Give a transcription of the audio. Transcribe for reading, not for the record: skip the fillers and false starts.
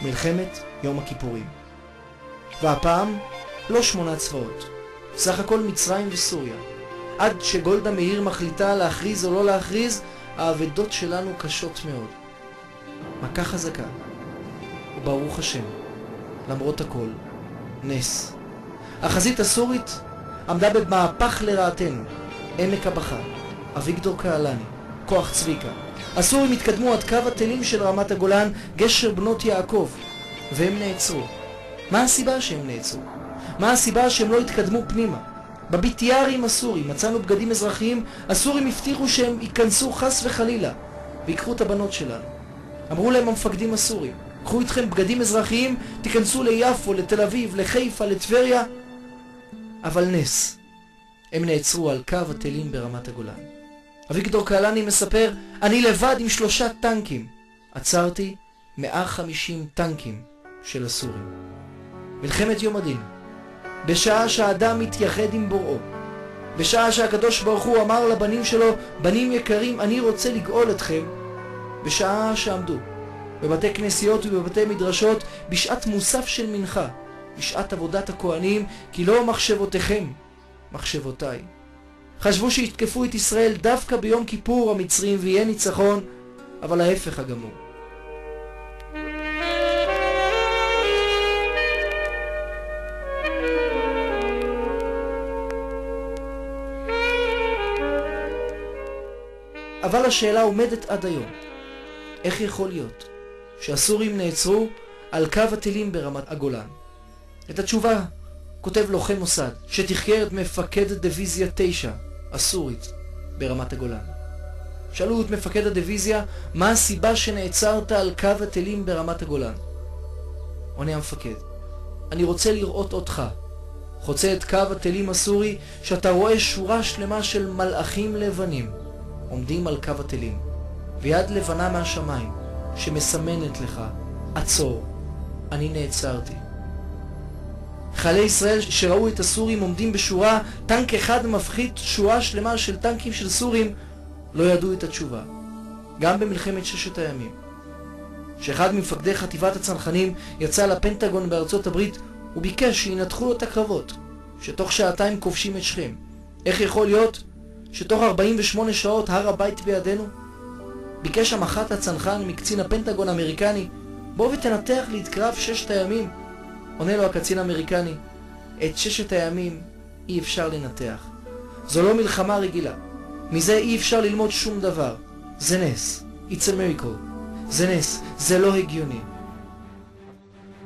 מלחמת יום הכיפורים. והפעם לא 8 צבאות, סך הכל מצרים וסוריה. עד שגולדה מאיר מחליטה להכריז או לא להכריז, האבדות שלנו קשות מאוד. מכה חזקה, וברוך השם, למרות הכל, נס. החזית הסורית עמדה במהפך לרעתנו. עמק הבכר, אביגדור קהלני, כוח צביקה. הסורים התקדמו עד קו התלים של רמת הגולן, גשר בנות יעקב, והם נעצרו. מה הסיבה שהם נעצרו? מה הסיבה שהם לא התקדמו פנימה? בביטיארים הסורים מצאנו בגדים אזרחיים. הסורים הבטיחו שהם ייכנסו חס וחלילה ויקחו את הבנות שלנו. אמרו להם המפקדים הסורים, קחו איתכם בגדים אזרחיים, תיכנסו ליפו, לתל אביב, לחיפה, לטבריה. אבל נס, הם נעצרו על קו התלים ברמת הגולן. אביגדור קהלני מספר, אני לבד עם 3 טנקים עצרתי 150 טנקים של הסורים. מלחמת יום הדין, בשעה שהאדם מתייחד עם בוראו, בשעה שהקדוש ברוך הוא אמר לבנים שלו, בנים יקרים, אני רוצה לגאול אתכם, בשעה שעמדו בבתי כנסיות ובבתי מדרשות, בשעת מוסף של מנחה, בשעת עבודת הכהנים, כי לא מחשבותיכם, מחשבותיי. חשבו שיתקפו את ישראל דווקא ביום כיפור המצרים ויהיה ניצחון, אבל ההפך הגמור. אבל השאלה עומדת עד היום. איך יכול להיות שהסורים נעצרו על קו התלים ברמת הגולן? את התשובה כותב לוחם מוסד שתחקר את מפקד דיוויזיה 9 הסורית ברמת הגולן. שאלו את מפקד הדיוויזיה, מה הסיבה שנעצרת על קו התלים ברמת הגולן? עונה המפקד, אני רוצה לראות אותך חוצה את קו התלים הסורי, שאתה רואה שורה שלמה של מלאכים לבנים עומדים על קו התלים, ויד לבנה מהשמיים שמסמנת לך, עצור, אני נעצרתי. חיילי ישראל שראו את הסורים עומדים בשורה, טנק אחד מפחית שורה שלמה של טנקים של סורים, לא ידעו את התשובה. גם במלחמת 6 הימים, שאחד ממפקדי חטיבת הצנחנים יצא לפנטגון בארצות הברית, הוא ביקש שינתחו לו את הקרבות, שתוך שעתיים כובשים את שכם. איך יכול להיות שתוך 48 שעות הר הבית בידינו? ביקש המח"ט הצנחן מקצין הפנטגון האמריקני, בוא ותנתח לי את קרב 6 הימים. עונה לו הקצין האמריקני, את 6 הימים אי אפשר לנתח. זו לא מלחמה רגילה. מזה אי אפשר ללמוד שום דבר. זה נס. It's a miracle. זה נס. זה לא הגיוני.